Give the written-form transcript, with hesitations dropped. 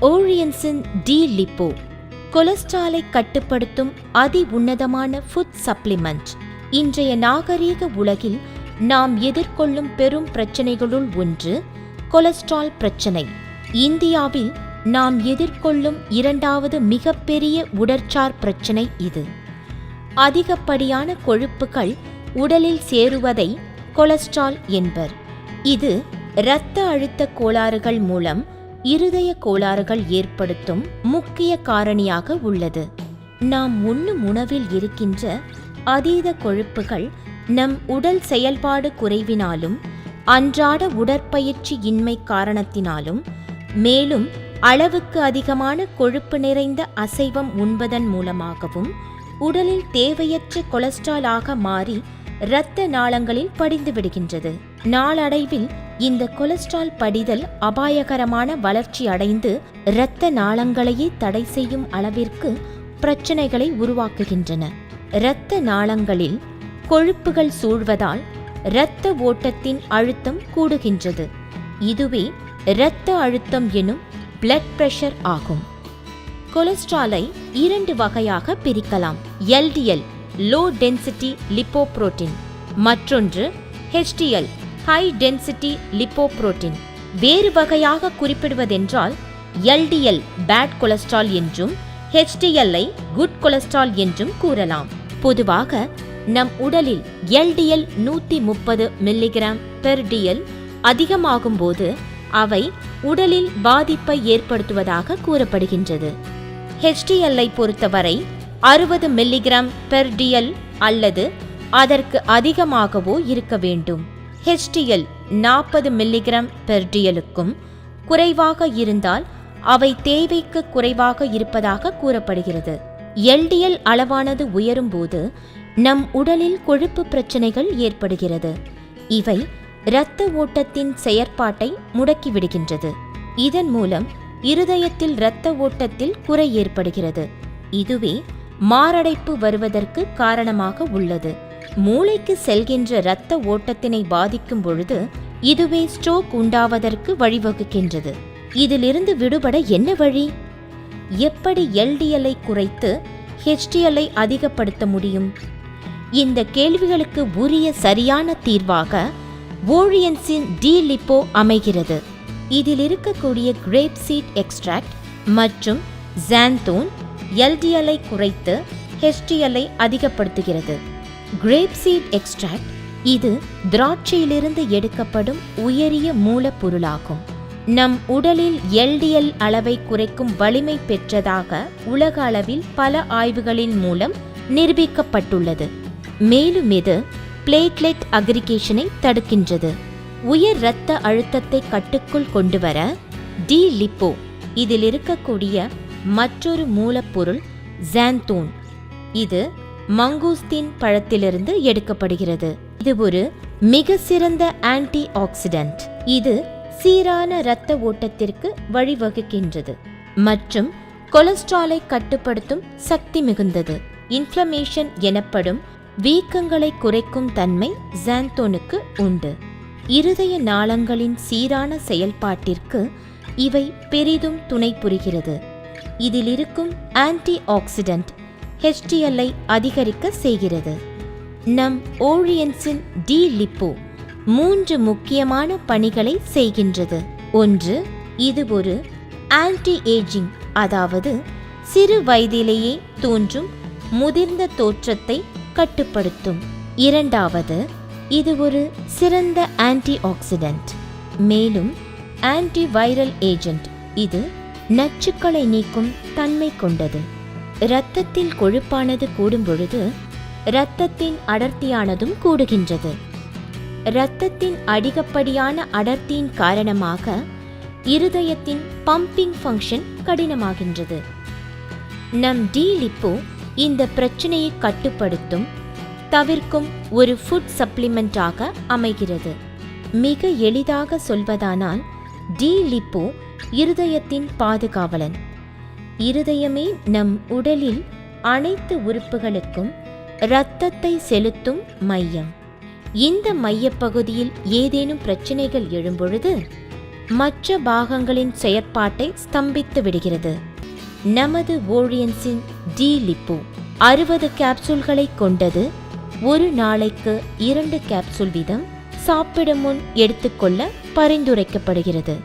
ஓரியன்சின் D lipo கொலஸ்ட்ராலை கட்டுப்படுத்தும் அதி உன்னதமான ஃபுட் சப்ளிமெண்ட். இன்றைய நாகரீக உலகில் நாம் எதிர்கொள்ளும் பெரும் பிரச்சனைகளுள் ஒன்று கொலஸ்ட்ரால் பிரச்சனை. இந்தியாவில் நாம் எதிர்கொள்ளும் இரண்டாவது மிகப்பெரிய உடற்சார் பிரச்சனை இது. அதிகப்படியான கொழுப்புகள் உடலில் சேருவதை கொலஸ்ட்ரால் என்பர். இது இரத்த அழுத்த கோளாறுகள் மூலம் இருதய கோளாறுகள் ஏற்படுத்தும் முக்கிய காரணியாக உள்ளது. நாம் உண்ணும் உணவில் இருக்கின்ற அதீத கொழுப்புகள் நம் உடல் செயல்பாடு குறைவினாலும் அன்றாட உடற்பயிற்சி இன்மை காரணத்தினாலும் மேலும் அளவுக்கு அதிகமான கொழுப்பு நிறைந்த அசைவம் உண்பதன் மூலமாகவும் உடலில் தேவையற்ற கொலஸ்ட்ராலாக மாறி இரத்த நாளங்களில் படிந்து விடுகின்றது. நாளடைவில் இந்த கொலஸ்ட்ரால் படிதல் அபாயகரமான வளர்ச்சி அடைந்து இரத்த நாளங்களையே தடை செய்யும் அளவிற்கு பிரச்சனைகளை உருவாக்குகின்றன. இரத்த நாளங்களில் கொழுப்புகள் சூழ்வதால் இரத்த ஓட்டத்தின் அழுத்தம் கூடுகின்றது. இதுவே இரத்த அழுத்தம் எனும் பிளட் பிரஷர் ஆகும். கொலஸ்ட்ராலை 2 வகையாக பிரிக்கலாம். LDL லோ டென்சிட்டி லிப்போப்ரோட்டீன், மற்றொன்று HDL ஹை டென்சிட்டி லிப்போப்ரோட்டீன். வேறு வகையாக குறிப்பிடுவதென்றால் LDL பேட் கொலஸ்ட்ரால் என்றும் HDL-ஐ குட் கொலஸ்ட்ரால் என்றும் கூறலாம். பொதுவாக நம் உடலில் LDL 130 mg/dl அதிகமாகும் போது அவை உடலில் பாதிப்பை ஏற்படுத்துவதாக கூறப்படுகின்றது. HDL-ஐ பொறுத்தவரை 60 mg/dl அல்லது அதற்கு அதிகமாகவோ இருக்க வேண்டும். HDL 40 mg/dl-க்கும் குறைவாக இருந்தால் அவை தேவைக்கு குறைவாக இருப்பதாக கூறப்படுகிறது. LDL அளவானது உயரும் போது நம் உடலில் கொழுப்பு பிரச்சனைகள் ஏற்படுகிறது. இவை இரத்த ஓட்டத்தின் செயற்பாட்டை முடக்கிவிடுகின்றது. இதன் மூலம் இருதயத்தில் இரத்த ஓட்டத்தில் குறை ஏற்படுகிறது. இதுவே மாரடைப்பு வருவதற்கு காரணமாக உள்ளது. மூளைக்கு செல்கின்ற இரத்த ஓட்டத்தினை பாதிக்கும் பொழுது இதுவே ஸ்ட்ரோக் உண்டாவதற்கு வழிவகுக்கின்றது. இதிலிருந்து விடுபட என்ன வழி? எப்படி LDL-ஐ குறைத்து HDL-ஐ அதிகப்படுத்த முடியும்? இந்த கேள்விகளுக்கு உரிய சரியான தீர்வாக ஓரியன்சின் டி லிப்போ அமைகிறது. இதில் இருக்கக்கூடிய கிரேப் சீட் எக்ஸ்ட்ராக்ட் மற்றும் ஜாந்தோன் LDL-ஐ குறைத்து HDL-ஐ அதிகப்படுத்துகிறது. கிரேப் சீட் எக்ஸ்ட்ராக்ட் இது திராட்சையிலிருந்து எடுக்கப்படும் உயரிய மூலப்பொருளாகும். நம் உடலில் LDL அளவை குறைக்கும் வலிமை பெற்றதாக உலக அளவில் பல ஆய்வுகளின் மூலம் நிரூபிக்கப்பட்டுள்ளது. மேலும் இது பிளேட்லெட் அக்ரிகேஷனை தடுக்கின்றது. உயர் இரத்த அழுத்தத்தை கட்டுக்குள் கொண்டுவர டி லிப்போ இதில் இருக்கக்கூடிய மற்றொரு மூலப்பொருள் ஜாந்தோன். இது மங்கூஸ்தீன் பழத்திலிருந்து எடுக்கப்படுகிறது. இது ஒரு மிக சிறந்த ஆன்டி ஆக்சிடென்ட். இது சீரான இரத்த ஓட்டத்திற்கு வழிவகுக்கின்றது மற்றும் கொலஸ்ட்ராலை கட்டுப்படுத்தும் சக்தி மிகுந்தது. இன்ஃப்ளமேஷன் எனப்படும் வீக்கங்களை குறைக்கும் தன்மை ஜாந்தோனுக்கு உண்டு. இருதய நாளங்களின் சீரான செயல்பாட்டிற்கு இவை பெரிதும் துணை புரிகிறது. இதில் இருக்கும் ஆன்டி ஆக்சிடென்ட் HDL-ஐ அதிகரிக்க செய்கிறது. நம் ஓரியன்சின் டி லிப்போ 3 முக்கியமான பணிகளை செய்கின்றது. 1. இது ஒரு ஆன்டி ஏஜிங், அதாவது சிறு வயதிலேயே தோன்றும் முதிர்ந்த தோற்றத்தை கட்டுப்படுத்தும். 2. இது ஒரு சிறந்த ஆன்டி ஆக்சிடென்ட், மேலும் ஆன்டி வைரல் ஏஜென்ட். இது நச்சுக்களை நீக்கும் தன்மை கொண்டது. இரத்தத்தில் கொழுப்பானது கூடும் பொழுது இரத்தத்தின் அடர்த்தியானதும் கூடுகின்றது. இரத்தத்தின் அதிகப்படியான அடர்த்தியின் காரணமாக இருதயத்தின் பம்பிங் ஃபங்க்ஷன் கடினமாகின்றது. நம் டி லிப்போ இந்த பிரச்சனையை கட்டுப்படுத்தும் தவிர்க்கும் ஒரு ஃபுட் சப்ளிமெண்டாக அமைகிறது. மிக எளிதாக சொல்வதானால் டி லிப்போ இருதயத்தின் பாதுகாவலன். இருதயமே நம் உடலில் அனைத்து உறுப்புகளுக்கும் இரத்தத்தை செலுத்தும் மையம். இந்த மையப்பகுதியில் ஏதேனும் பிரச்சனைகள் எழும்பொழுது மற்ற பாகங்களின் செயற்பாட்டை ஸ்தம்பித்து விடுகிறது. நமது ஓரியன்ஸின் டி லிப்போ 60 கேப்சூல்களை கொண்டது. ஒரு நாளைக்கு 2 கேப்சூல் வீதம் சாப்பிடும் முன் எடுத்துக்கொள்ள பரிந்துரைக்கப்படுகிறது.